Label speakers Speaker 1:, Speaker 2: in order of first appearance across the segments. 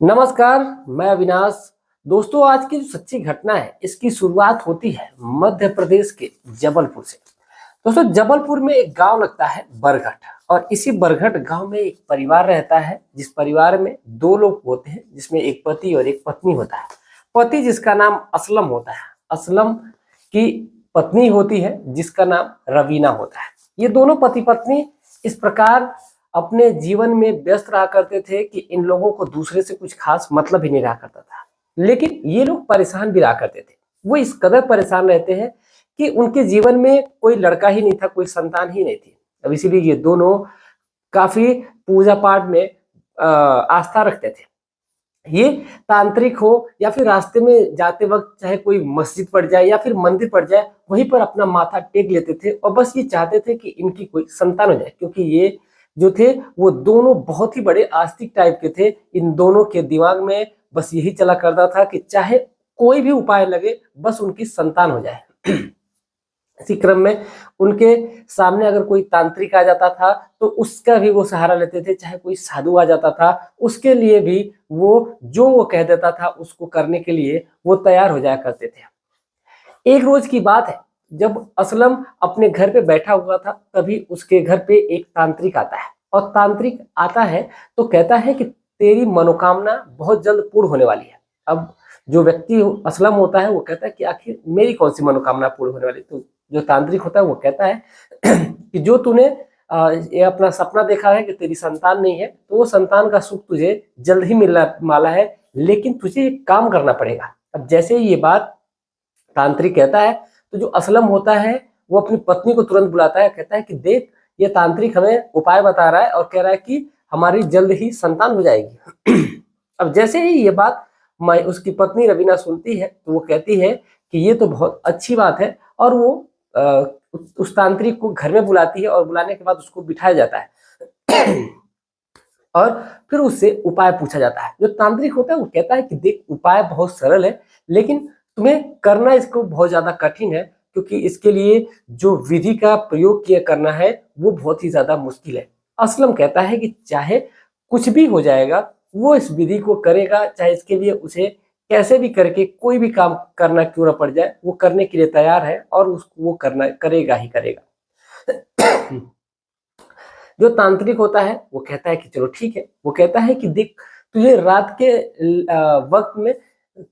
Speaker 1: नमस्कार, मैं अविनाश। दोस्तों, आज की जो सच्ची घटना है इसकी शुरुआत होती है मध्य प्रदेश के जबलपुर से। दोस्तों, जबलपुर में एक गांव लगता है बरघट, और इसी बरघट गांव में एक परिवार रहता है, जिस परिवार में दो लोग होते हैं, जिसमें एक पति और एक पत्नी होता है। पति जिसका नाम असलम होता है, असलम की पत्नी होती है जिसका नाम रवीना होता है। ये दोनों पति पत्नी इस प्रकार अपने जीवन में व्यस्त रहा करते थे कि इन लोगों को दूसरे से कुछ खास मतलब ही नहीं रहा करता था। लेकिन ये लोग परेशान भी रहा करते थे। वो इस कदर परेशान रहते हैं कि उनके जीवन में कोई लड़का ही नहीं था, कोई संतान ही नहीं थी। अब इसीलिए ये दोनों काफी पूजा पाठ में आस्था रखते थे। ये तांत्रिक हो या फिर रास्ते में जाते वक्त चाहे कोई मस्जिद पड़ जाए या फिर मंदिर पड़ जाए, वहीं पर अपना माथा टेक लेते थे और बस ये चाहते थे कि इनकी कोई संतान हो जाए, क्योंकि ये जो थे वो दोनों बहुत ही बड़े आस्तिक टाइप के थे। इन दोनों के दिमाग में बस यही चला करता था कि चाहे कोई भी उपाय लगे, बस उनकी संतान हो जाए। इसी क्रम में उनके सामने अगर कोई तांत्रिक आ जाता था तो उसका भी वो सहारा लेते थे, चाहे कोई साधु आ जाता था उसके लिए भी वो कह देता था उसको करने के लिए वो तैयार हो जाया करते थे। एक रोज की बात है, जब असलम अपने घर पे बैठा हुआ था, तभी उसके घर पे एक तांत्रिक आता है। और तांत्रिक आता है तो कहता है कि तेरी मनोकामना बहुत जल्द पूर्ण होने वाली है। अब जो व्यक्ति असलम होता है वो कहता है कि आखिर मेरी कौन सी मनोकामना पूर्ण होने वाली। तो जो तांत्रिक होता है वो कहता है कि जो तूने ये अपना सपना देखा है कि तेरी संतान नहीं है, तो वो संतान का सुख तुझे जल्द ही मिलने वाला है, लेकिन तुझे एक काम करना पड़ेगा। अब जैसे ही ये बात तांत्रिक कहता है तो जो असलम होता है वो अपनी पत्नी को तुरंत बुलाता है, कहता है कि देख, ये तांत्रिक हमें उपाय बता रहा है और कह रहा है कि हमारी जल्द ही संतान हो जाएगी। अब जैसे ही ये बात उसकी पत्नी रवीना सुनती है तो वो कहती है कि ये तो बहुत अच्छी बात है, और वो उस तांत्रिक को घर में बुलाती है और बुलाने के बाद उसको बिठाया जाता है। और फिर उससे उपाय पूछा जाता है। जो तांत्रिक होता है वो कहता है कि देख, उपाय बहुत सरल है, लेकिन तुम्हें करना इसको बहुत ज्यादा कठिन है, क्योंकि इसके लिए जो विधि का प्रयोग किया करना है वो बहुत ही ज्यादा मुश्किल है। असलम कहता है कि चाहे कुछ भी हो जाएगा, वो इस विधि को करेगा, चाहे इसके लिए उसे कैसे भी करके कोई भी काम करना क्यों ना पड़ जाए, वो करने के लिए तैयार है और उसको वो करना करेगा ही करेगा। जो तांत्रिक होता है वो कहता है कि चलो ठीक है। वो कहता है कि देख, तुझे रात के वक्त में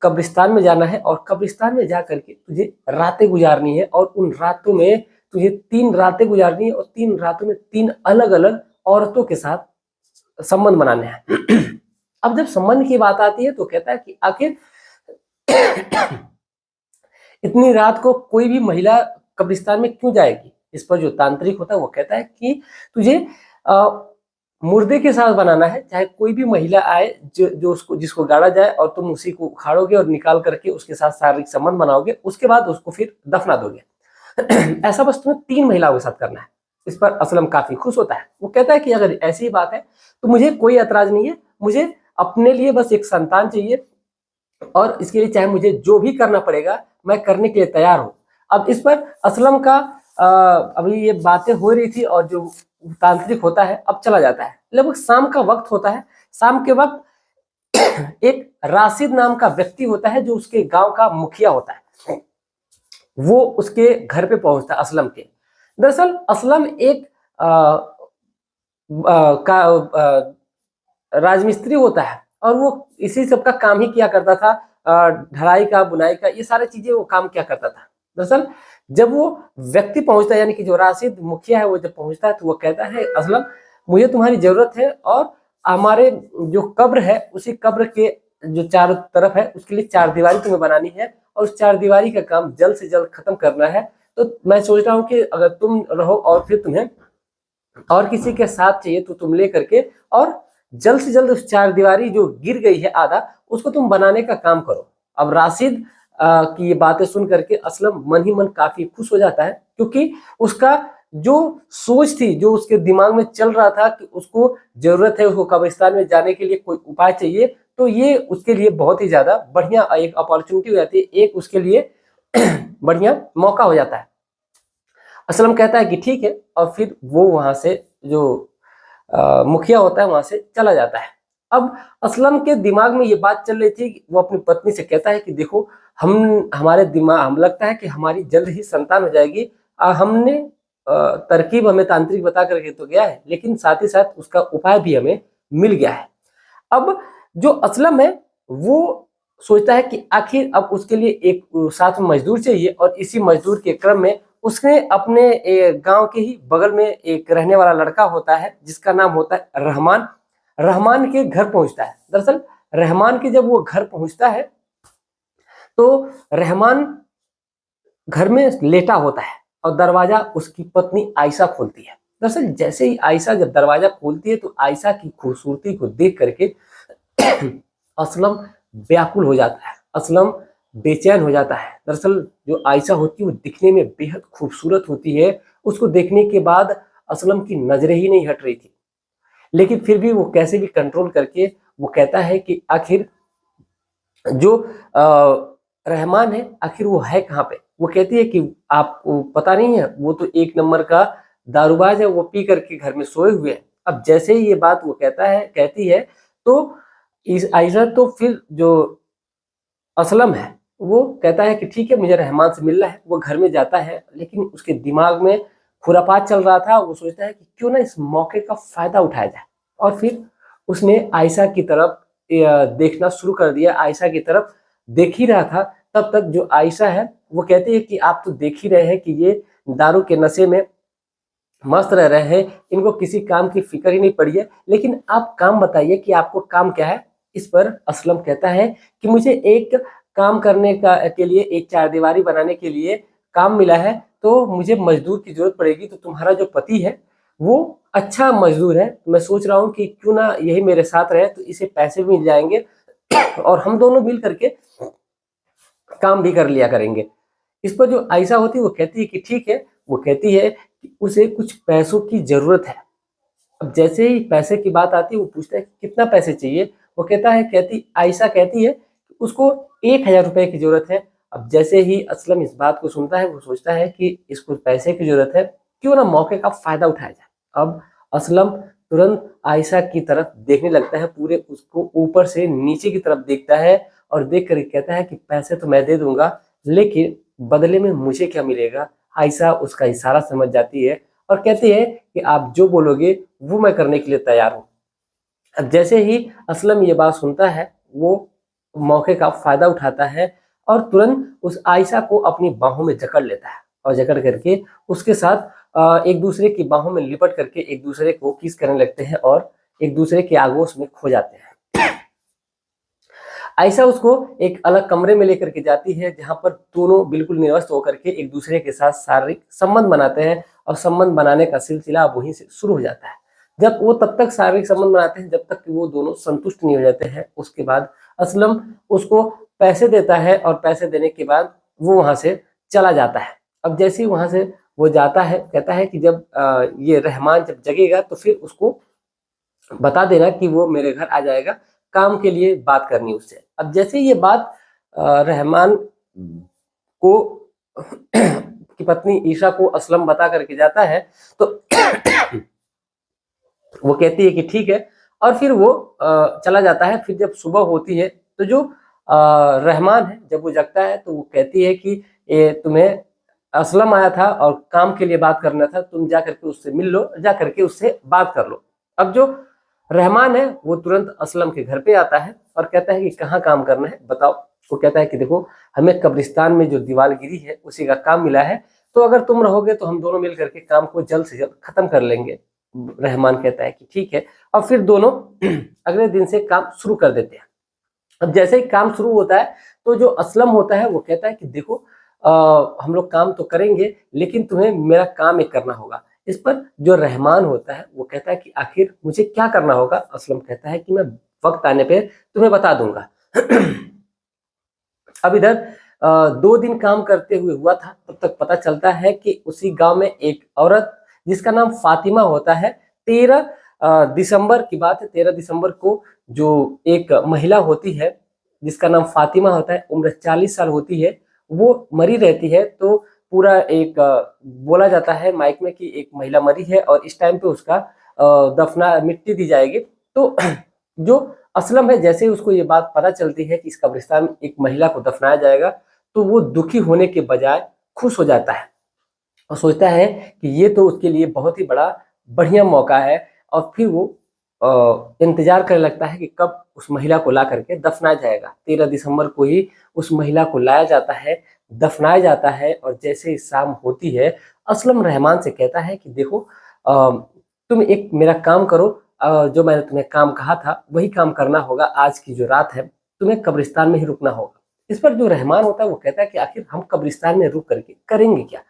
Speaker 1: कब्रिस्तान में जाना है, और कब्रिस्तान में जा करके तुझे रातें गुजारनी है, और उन रातों में तुझे 3 रातें गुजारनी है, और 3 रातों में 3 अलग अलग औरतों के साथ संबंध बनाने हैं। अब जब संबंध की बात आती है तो कहता है कि आखिर इतनी रात को कोई भी महिला कब्रिस्तान में क्यों जाएगी। इस पर जो तांत्रिक होता है वो कहता है कि तुझे मुर्दे के साथ बनाना है, चाहे कोई भी महिला आए जो उसको जिसको गाड़ा जाए, और तुम उसी को उखाड़ोगे और निकाल करके उसके साथ शारीरिक संबंध बनाओगे, उसके बाद उसको फिर दफना दोगे। ऐसा बस तुम्हें 3 महिलाओं के साथ करना है। इस पर असलम काफी खुश होता है। वो कहता है कि अगर ऐसी ही बात है तो मुझे कोई ऐतराज नहीं है, मुझे अपने लिए बस एक संतान चाहिए, और इसके लिए चाहे मुझे जो भी करना पड़ेगा मैं करने के लिए तैयार हूँ। अब इस पर असलम का अभी ये बातें हो रही थी, और जो तांत्रिक होता है अब चला जाता है। लगभग शाम का वक्त होता है। शाम के वक्त एक राशिद नाम का व्यक्ति होता है जो उसके गांव का मुखिया होता है। वो उसके घर पे पहुंचता है असलम के। दरअसल असलम एक राजमिस्त्री होता है, और वो इसी सब का काम ही किया करता था। ढलाई का, बुनाई का, ये सारी चीजें वो काम किया करता था। दरअसल जब वो व्यक्ति पहुंचता है, यानी कि जो राशिद मुखिया है, वो जब पहुंचता है तो वो कहता है, असलम मुझे तुम्हारी जरूरत है, और हमारे जो कब्र है उसी कब्र के जो चारों तरफ है उसके लिए 4 दीवारी तुम्हें बनानी है, और उस 4 दीवारी का काम जल्द से जल्द खत्म करना है। तो मैं सोच रहा हूँ कि अगर तुम रहो और फिर तुम्हें और किसी के साथ चाहिए तो तुम ले करके और जल्द से जल्द उस 4 दीवारी जो गिर गई है आधा, उसको तुम बनाने का काम करो। अब राशिद की ये बातें सुन करके असलम मन ही मन काफी खुश हो जाता है, क्योंकि उसका जो सोच थी, जो उसके दिमाग में चल रहा था कि उसको जरूरत है, उसको कब्रिस्तान में जाने के लिए कोई उपाय चाहिए, तो ये उसके लिए बहुत ही ज्यादा बढ़िया एक अपॉर्चुनिटी हो जाती है, एक उसके लिए बढ़िया मौका हो जाता है। असलम कहता है कि ठीक है, और फिर वो वहां से जो मुखिया होता है वहां से चला जाता है। अब असलम के दिमाग में ये बात चल रही थी कि वो अपनी पत्नी से कहता है कि देखो हम लगता है कि हमारी जल्द ही संतान हो जाएगी। हमने तरकीब हमें तांत्रिक बता करके तो गया है, लेकिन साथ ही साथ उसका उपाय भी हमें मिल गया है। अब जो असलम है वो सोचता है कि आखिर अब उसके लिए एक साथ में मजदूर चाहिए, और इसी मजदूर के क्रम में उसने अपने गांव के ही बगल में एक रहने वाला लड़का होता है जिसका नाम होता है रहमान। रहमान के घर पहुंचता है। दरअसल रहमान के जब वो घर पहुंचता है तो रहमान घर में लेटा होता है और दरवाजा उसकी पत्नी आयशा खोलती है। दरअसल जैसे ही आयशा जब दरवाजा खोलती है तो आयशा की खूबसूरती को देख करके असलम व्याकुल हो जाता है, असलम बेचैन हो जाता है। दरअसल जो आयशा होती है वो दिखने में बेहद खूबसूरत होती है। उसको देखने के बाद असलम की नजरें ही नहीं हट रही थी, लेकिन फिर भी वो कैसे भी कंट्रोल करके वो कहता है कि आखिर जो रहमान है आखिर वो है कहाँ पे। वो कहती है कि आपको पता नहीं है, वो तो एक नंबर का दारूबाज है, वो पी करके घर में सोए हुए हैं। अब जैसे ही ये बात वो कहती है तो इस आयशा तो फिर जो असलम है वो कहता है कि ठीक है मुझे रहमान से मिलना है। वो घर में जाता है, लेकिन उसके दिमाग में खुरापात चल रहा था। वो सोचता है कि क्यों ना इस मौके का फायदा उठाया जाए, और फिर उसने आयशा की तरफ देखना शुरू कर दिया। आयशा की तरफ देख ही रहा था, तब तक जो आयशा है वो कहती है कि आप तो देख ही रहे हैं कि ये दारू के नशे में मस्त रह रहे हैं, इनको किसी काम की फिक्र ही नहीं पड़ी है, लेकिन आप काम बताइए कि आपको काम क्या है। इस पर असलम कहता है कि मुझे एक काम करने के लिए, एक चारदीवारी बनाने के लिए काम मिला है, तो मुझे मजदूर की जरूरत पड़ेगी। तो तुम्हारा जो पति है वो अच्छा मजदूर है, मैं सोच रहा हूँ कि क्यों ना यही मेरे साथ रहे, तो इसे पैसे भी मिल जाएंगे और हम दोनों मिल करके काम भी कर लिया करेंगे। इस पर जो आयशा होती है वो कहती है कि ठीक है। वो कहती है कि उसे कुछ पैसों की जरूरत है। अब जैसे ही पैसे की बात आती है वो पूछता है कि कितना पैसे चाहिए। वो कहता है आयशा कहती है कि उसको 1000 रुपए की जरूरत है। अब जैसे ही असलम इस बात को सुनता है वो सोचता है कि इसको पैसे की जरूरत है, क्यों ना मौके का फायदा उठाया जाए। अब असलम तुरंत आयशा की तरफ देखने लगता है, पूरे उसको ऊपर से नीचे की तरफ देखता है और देख कर कहता है कि पैसे तो मैं दे दूंगा, लेकिन बदले में मुझे क्या मिलेगा। आयशा उसका इशारा समझ जाती है और कहती है कि आप जो बोलोगे वो मैं करने के लिए तैयार हूँ। अब जैसे ही असलम ये बात सुनता है वो मौके का फायदा उठाता है और तुरंत उस आयशा को अपनी बाहों में जकड़ लेता है, और जकड़ करके उसके साथ एक दूसरे की बाहों में लिपट करके एक दूसरे को किस करने लगते हैं और एक दूसरे के आगोश में खो जाते हैं। आयशा उसको एक अलग कमरे में लेकर के जाती है, जहां पर दोनों बिल्कुल निर्वस्त्र होकर के एक दूसरे के साथ शारीरिक संबंध बनाते हैं, और संबंध बनाने का सिलसिला वहीं से शुरू हो जाता है। जब वो तब तक शारीरिक संबंध बनाते हैं जब तक कि वो दोनों संतुष्ट नहीं हो जाते हैं। उसके बाद असलम उसको पैसे देता है, और पैसे देने के बाद वो वहां से चला जाता है। अब जैसे ही वहां से वो जाता है, कहता है कि जब ये रहमान जब जगेगा तो फिर उसको बता देना कि वो मेरे घर आ जाएगा, काम के लिए बात करनी उससे। अब जैसे ये बात रहमान को की पत्नी ईशा को असलम बता करके जाता है, तो वो कहती है कि ठीक है, और फिर वो चला जाता है। फिर जब सुबह होती है तो जो रहमान है जब वो जगता है तो वो कहती है कि तुम्हें असलम आया था और काम के लिए बात करना था, तुम जा करके उससे मिल लो, जा करके उससे बात कर लो। अब जो रहमान है वो तुरंत असलम के घर पे आता है और कहता है कि कहाँ काम करना है बताओ। वो कहता है कि देखो हमें कब्रिस्तान में जो दीवार गिरी है उसी का काम मिला है, तो अगर तुम रहोगे तो हम दोनों मिल करके काम को जल्द से जल्द खत्म कर लेंगे। रहमान कहता है कि ठीक है, और फिर दोनों अगले दिन से काम शुरू कर देते हैं। अब जैसे ही काम शुरू होता है तो जो असलम होता है वो कहता है कि देखो हम लोग काम तो करेंगे, लेकिन तुम्हें मेरा काम एक करना होगा। इस पर जो रहमान होता है वो कहता है कि आखिर मुझे क्या करना होगा। असलम कहता है कि मैं वक्त आने पे तुम्हें बता दूंगा। अब इधर 2 दिन काम करते हुए हुआ था, तब तक पता चलता है कि उसी गांव में एक औरत जिसका नाम फातिमा होता है, 13 दिसंबर की बात है, 13 दिसंबर को जो एक महिला होती है जिसका नाम फातिमा होता है, उम्र 40 साल होती है, वो मरी रहती है। तो पूरा एक बोला जाता है माइक में कि एक महिला मरी है और इस टाइम पे उसका दफना मिट्टी दी जाएगी। तो जो असलम है, जैसे ही उसको ये बात पता चलती है कि इस कब्रिस्तान में एक महिला को दफनाया जाएगा, तो वो दुखी होने के बजाय खुश हो जाता है और सोचता है कि ये तो उसके लिए बहुत ही बड़ा बढ़िया मौका है। और फिर वो इंतजार करने लगता है कि कब उस महिला को ला करके दफनाया जाएगा। 13 दिसंबर को ही उस महिला को लाया जाता है, दफनाया जाता है। और जैसे ही शाम होती है, असलम रहमान से कहता है कि देखो, तुम एक मेरा काम करो, जो मैंने तुम्हें काम कहा था वही काम करना होगा। आज की जो रात है तुम्हें कब्रिस्तान में ही रुकना होगा। इस पर जो रहमान होता है वो कहता है कि आखिर हम कब्रिस्तान में रुक करके करेंगे क्या?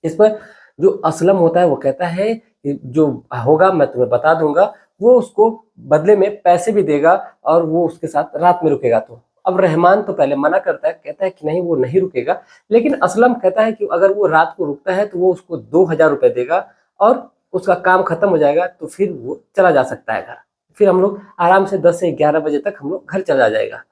Speaker 1: इस पर जो असलम होता है वो कहता है कि जो होगा मैं तुम्हें बता दूंगा। वो उसको बदले में पैसे भी देगा और वो उसके साथ रात में रुकेगा। तो अब रहमान तो पहले मना करता है, कहता है कि नहीं, वो नहीं रुकेगा। लेकिन असलम कहता है कि अगर वो रात को रुकता है तो वो उसको 2000 रुपये देगा और उसका काम खत्म हो जाएगा, तो फिर वो चला जा सकता है घर। फिर हम लोग आराम से 10 से 11 बजे तक हम लोग घर चला जाएगा।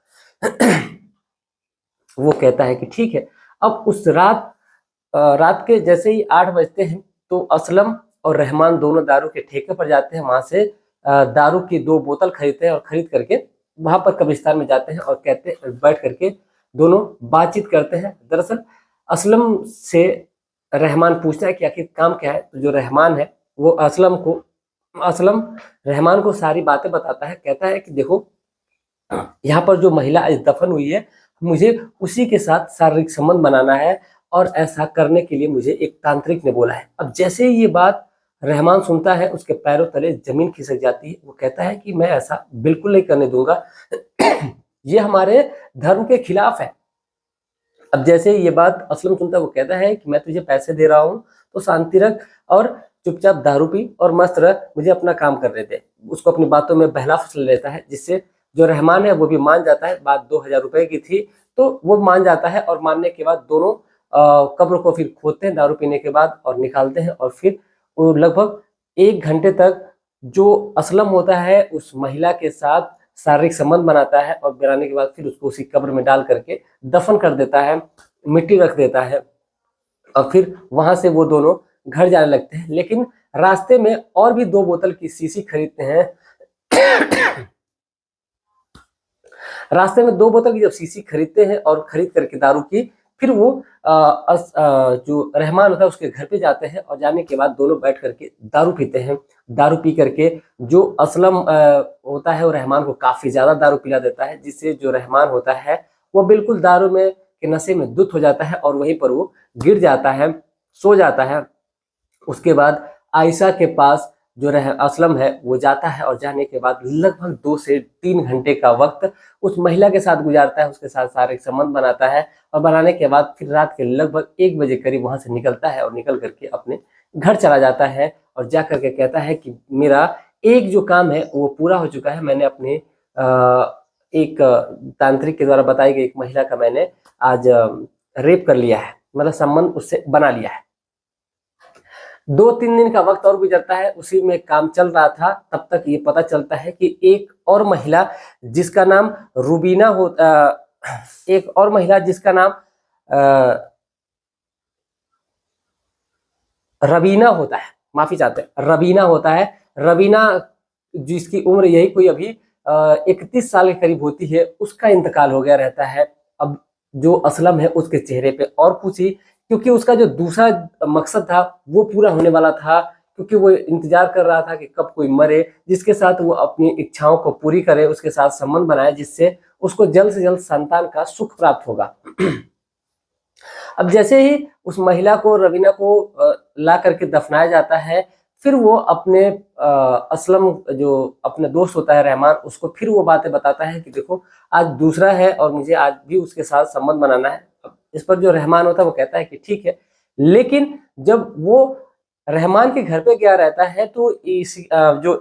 Speaker 1: वो कहता है कि ठीक है। अब उस रात के जैसे ही 8 बजते हैं तो असलम और रहमान दोनों दारू के ठेके पर जाते हैं। वहां से दारू की 2 बोतल खरीदते हैं और खरीद करके वहां पर कब्रिस्तान में जाते हैं और कहते बैठ करके दोनों बातचीत करते हैं। दरअसल असलम से रहमान पूछता है कि आखिर काम क्या है। तो जो रहमान है वो असलम रहमान को सारी बातें बताता है। कहता है कि देखो, यहाँ पर जो महिला आज दफन हुई है, मुझे उसी के साथ शारीरिक संबंध बनाना है और ऐसा करने के लिए मुझे एक तांत्रिक ने बोला है। अब जैसे ही ये बात रहमान सुनता है, उसके पैरों तले जमीन खिसक जाती है। वो कहता है कि मैं ऐसा बिल्कुल नहीं करने दूंगा, ये हमारे धर्म के खिलाफ है। अब जैसे ये बात असलम सुनता है, वो कहता है कि मैं तुझे पैसे दे रहा हूँ तो शांति रख और चुपचाप दारू पी और मस्त रह, मुझे अपना काम करने दे। उसको अपनी बातों में बहला फुसला लेता है, जिससे जो रहमान है वो भी मान जाता है। बात 2000 रुपए की थी तो वो मान जाता है। और मानने के बाद दोनों कब्र को फिर खोदते हैं दारू पीने के बाद और निकालते हैं। और फिर वो लगभग 1 घंटे तक जो असलम होता है उस महिला के साथ शारीरिक संबंध बनाता है और बनाने के बाद फिर उसको उसी कब्र में डाल करके दफन कर देता है, मिट्टी रख देता है। और फिर वहां से वो दोनों घर जाने लगते हैं। लेकिन रास्ते में और भी 2 बोतल की शीशी खरीदते हैं। रास्ते में 2 बोतल की जब शीशी खरीदते हैं और खरीद करके दारू की, फिर वो जो रहमान होता है उसके घर पे जाते हैं। और जाने के बाद दोनों बैठ करके दारू पीते हैं। दारू पी करके जो असलम होता है वो रहमान को काफी ज्यादा दारू पिला देता है, जिससे जो रहमान होता है वो बिल्कुल दारू में के नशे में धुत हो जाता है और वहीं पर वो गिर जाता है, सो जाता है। उसके बाद आयशा के पास जो असलम है वो जाता है और जाने के बाद लगभग 2 से 3 घंटे का वक्त उस महिला के साथ गुजारता है, उसके साथ शारीरिक संबंध बनाता है। और बनाने के बाद फिर रात के लगभग 1 बजे करीब वहां से निकलता है और निकल करके अपने घर चला जाता है। और जा करके कहता है कि मेरा एक जो काम है वो पूरा हो चुका है। मैंने अपने एक तांत्रिक के द्वारा बताई गई एक महिला का मैंने आज रेप कर लिया है, मतलब संबंध उससे बना लिया है। 2-3 दिन का वक्त और गुजरता है, उसी में काम चल रहा था। तब तक ये पता चलता है कि एक और महिला जिसका नाम रूबीना एक और महिला जिसका नाम रवीना होता है, माफी चाहते हैं, रवीना होता है। रवीना जिसकी उम्र यही कोई अभी 31 साल के करीब होती है, उसका इंतकाल हो गया रहता है। अब जो असलम है उसके चेहरे पे और खुशी, क्योंकि उसका जो दूसरा मकसद था वो पूरा होने वाला था। क्योंकि वो इंतजार कर रहा था कि कब कोई मरे जिसके साथ वो अपनी इच्छाओं को पूरी करे, उसके साथ संबंध बनाए, जिससे उसको जल्द से जल्द संतान का सुख प्राप्त होगा। अब जैसे ही उस महिला को, रवीना को ला करके दफनाया जाता है, फिर वो अपने असलम जो अपने दोस्त होता है रहमान, उसको फिर वो बातें बताता है कि देखो आज दूसरा है और मुझे आज भी उसके साथ संबंध बनाना है। इस पर जो रहमान होता है वो कहता है कि ठीक है। लेकिन जब वो रहमान के घर पे गया रहता है तो जो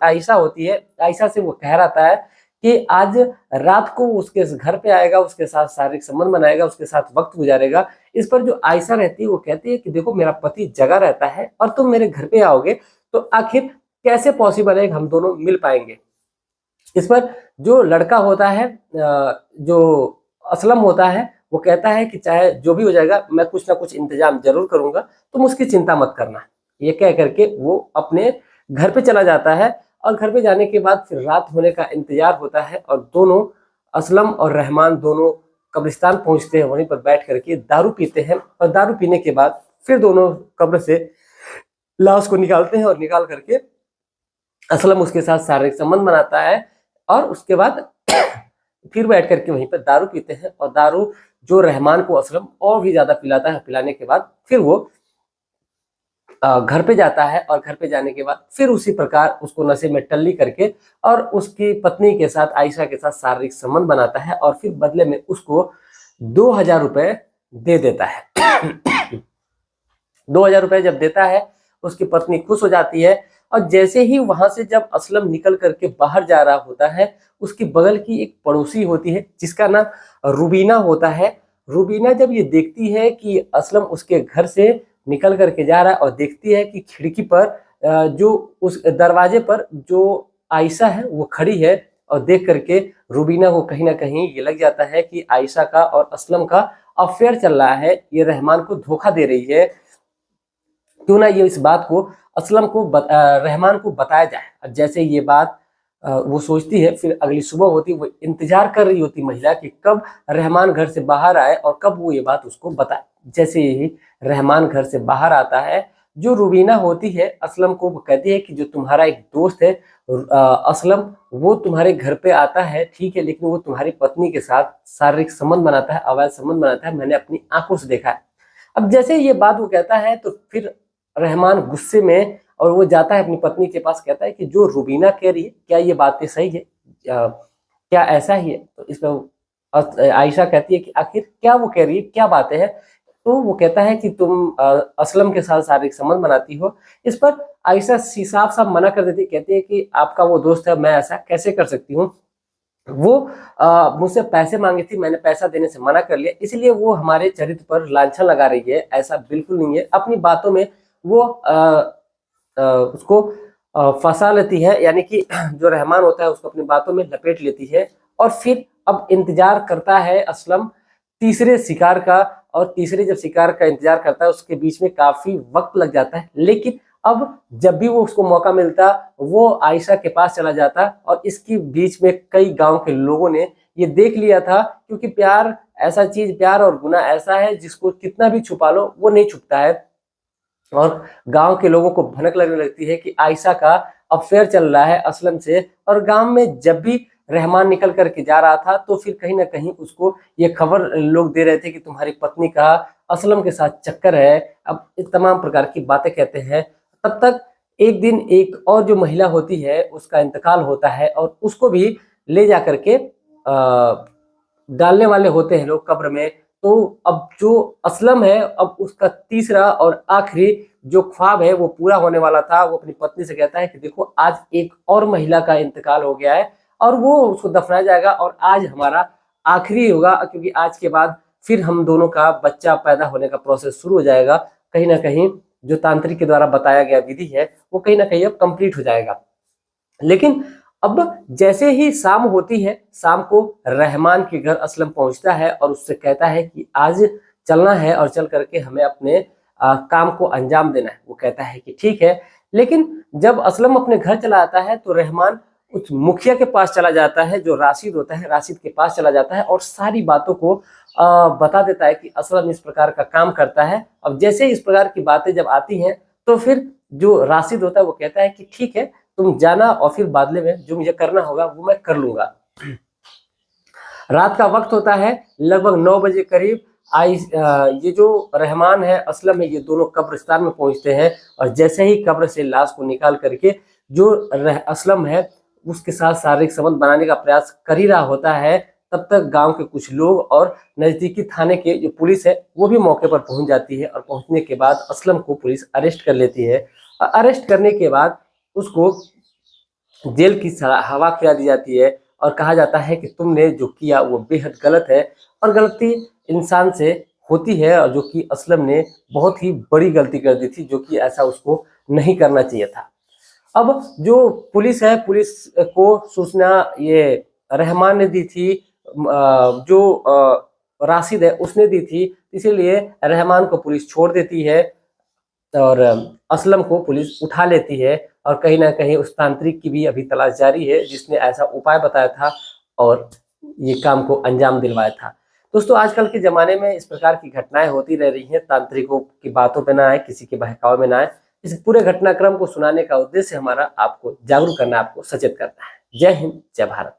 Speaker 1: आयशा होती है, आयशा से वो कह रहा है कि आज रात को उसके घर पे आएगा, उसके साथ शारीरिक संबंध बनाएगा, उसके साथ वक्त गुजारेगा। इस पर जो आयशा रहती है वो कहती है कि देखो मेरा पति जगा रहता है और तुम मेरे घर पे आओगे तो आखिर कैसे पॉसिबल है कि हम दोनों मिल पाएंगे। इस पर जो लड़का होता है, जो असलम होता है, वो कहता है कि चाहे जो भी हो जाएगा मैं कुछ ना कुछ इंतजाम जरूर करूंगा, तुम उसकी चिंता मत करना। ये कह करके वो अपने घर पे चला जाता है और घर पे जाने के बाद फिर रात होने का इंतजार होता है और दोनों असलम और रहमान दोनों कब्रिस्तान पहुंचते हैं। वहीं पर बैठ करके दारू पीते हैं और दारू पीने के बाद फिर दोनों कब्र से लाश को निकालते हैं और निकाल करके असलम उसके साथ शारीरिक संबंध बनाता है और उसके बाद फिर बैठ करके वहीं पर दारू पीते हैं और दारू जो रहमान को असलम और भी ज्यादा पिलाता है। पिलाने के बाद फिर वो घर पे जाता है और घर पे जाने के बाद फिर उसी प्रकार उसको नशे में टल्ली करके और उसकी पत्नी के साथ आयशा के साथ शारीरिक संबंध बनाता है और फिर बदले में उसको 2000 रुपए दे देता है। 2000 रुपए जब देता है उसकी पत्नी खुश हो जाती है और जैसे ही वहां से जब असलम निकल करके बाहर जा रहा होता है उसकी बगल की एक पड़ोसी होती है जिसका नाम रुबीना होता है। रुबीना जब ये देखती है कि असलम उसके घर से निकल करके जा रहा है और देखती है कि खिड़की पर जो उस दरवाजे पर जो आयशा है वो खड़ी है और देख करके रुबीना को कहीं ना कहीं ये लग जाता है कि आयशा का और असलम का अफेयर चल रहा है, ये रहमान को धोखा दे रही है, क्यों ना ये इस बात को असलम को रहमान को बताया जाए। जैसे ये बात वो सोचती है, फिर अगली सुबह होती वो इंतजार कर रही होती महिला कि कब रहमान घर से बाहर आए और कब वो ये बात उसको बताए। जैसे ही रहमान घर से बाहर आता है जो रुबीना होती है असलम को वो कहती है कि जो तुम्हारा एक दोस्त है असलम वो तुम्हारे घर पे आता है, ठीक है, लेकिन वो तुम्हारी पत्नी के साथ शारीरिक संबंध बनाता है, अवैध संबंध बनाता है, मैंने अपनी आंखों से देखा है। अब जैसे ये बात वो कहता है तो फिर रहमान गुस्से में और वो जाता है अपनी पत्नी के पास, कहता है कि जो रुबीना कह रही है क्या ये बातें सही है, क्या ऐसा ही है? तो इस पर आयशा कहती है कि आखिर क्या वो कह रही है, क्या बातें हैं? तो वो कहता है कि तुम असलम के साथ शारीरिक संबंध बनाती हो। इस पर आयशा साफ साफ मना कर देती, कहती है कि आपका वो दोस्त है, मैं ऐसा कैसे कर सकती हूँ, वो मुझसे पैसे मांगी थी, मैंने पैसा देने से मना कर लिया, इसलिए वो हमारे चरित्र पर लांछन लगा रही है, ऐसा बिल्कुल नहीं है। अपनी बातों में वो उसको फंसा लेती है, यानी कि जो रहमान होता है उसको अपनी बातों में लपेट लेती है और फिर अब इंतजार करता है असलम तीसरे शिकार का। और तीसरे जब शिकार का इंतजार करता है उसके बीच में काफी वक्त लग जाता है, लेकिन अब जब भी वो उसको मौका मिलता वो आयशा के पास चला जाता और इसके बीच में कई गांव के लोगों ने ये देख लिया था, क्योंकि प्यार ऐसा चीज, प्यार और गुनाह ऐसा है जिसको कितना भी छुपा लो वो नहीं छुपता है। और गांव के लोगों को भनक लगने लगती है कि आयशा का अफेयर चल रहा है असलम से। और गांव में जब भी रहमान निकल करके जा रहा था तो फिर कहीं ना कहीं उसको ये खबर लोग दे रहे थे कि तुम्हारी पत्नी का असलम के साथ चक्कर है। अब इस तमाम प्रकार की बातें कहते हैं। तब तक एक दिन एक और जो महिला होती है उसका इंतकाल होता है और उसको भी ले जा करके डालने वाले होते हैं लोग कब्र में। तो अब जो असलम है अब उसका तीसरा और आखिरी जो ख्वाब है वो पूरा होने वाला था। वो अपनी पत्नी से कहता है कि देखो आज एक और महिला का इंतकाल हो गया है और वो उसको दफनाया जाएगा और आज हमारा आखिरी होगा, क्योंकि आज के बाद फिर हम दोनों का बच्चा पैदा होने का प्रोसेस शुरू हो जाएगा। कहीं ना कहीं जो तांत्रिक के द्वारा बताया गया विधि है वो कहीं ना कहीं अब कंप्लीट हो जाएगा। लेकिन अब जैसे ही शाम होती है, शाम को रहमान के घर असलम पहुंचता है और उससे कहता है कि आज चलना है और चल करके हमें अपने काम को अंजाम देना है। वो कहता है कि ठीक है, लेकिन जब असलम अपने घर चला आता है तो रहमान उस मुखिया के पास चला जाता है जो राशिद होता है, राशिद के पास चला जाता है और सारी बातों को बता देता है कि असलम इस प्रकार का काम करता है। अब जैसे इस प्रकार की बातें जब आती हैं तो फिर जो राशिद होता है वो कहता है कि ठीक है तुम जाना और फिर बादले में जो मुझे करना होगा वो मैं कर लूंगा। रात का वक्त होता है, लगभग 9 बजे करीब ये जो रहमान है असलम है ये दोनों कब्रिस्तान में पहुंचते हैं और जैसे ही कब्र से लाश को निकाल करके जो असलम है उसके साथ शारीरिक संबंध बनाने का प्रयास कर ही रहा होता है, तब तक गांव के कुछ लोग और नजदीकी थाने के जो पुलिस है वो भी मौके पर पहुंच जाती है। और पहुंचने के बाद असलम को पुलिस अरेस्ट कर लेती है। अरेस्ट करने के बाद उसको जेल की हवा खिला दी जाती है और कहा जाता है कि तुमने जो किया वो बेहद गलत है और गलती इंसान से होती है, और जो कि असलम ने बहुत ही बड़ी गलती कर दी थी जो कि ऐसा उसको नहीं करना चाहिए था। अब जो पुलिस है, पुलिस को सूचना ये रहमान ने दी थी, जो राशिद है उसने दी थी, इसीलिए रहमान को पुलिस छोड़ देती है और असलम को पुलिस उठा लेती है और कहीं ना कहीं उस तांत्रिक की भी अभी तलाश जारी है जिसने ऐसा उपाय बताया था और ये काम को अंजाम दिलवाया था। दोस्तों आजकल के ज़माने में इस प्रकार की घटनाएं होती रह रही हैं, तांत्रिकों की बातों पे ना आए, किसी के बहकावे में ना आए। इस पूरे घटनाक्रम को सुनाने का उद्देश्य हमारा आपको जागरूक करना, आपको सचेत करना है। जय हिंद, जय भारत।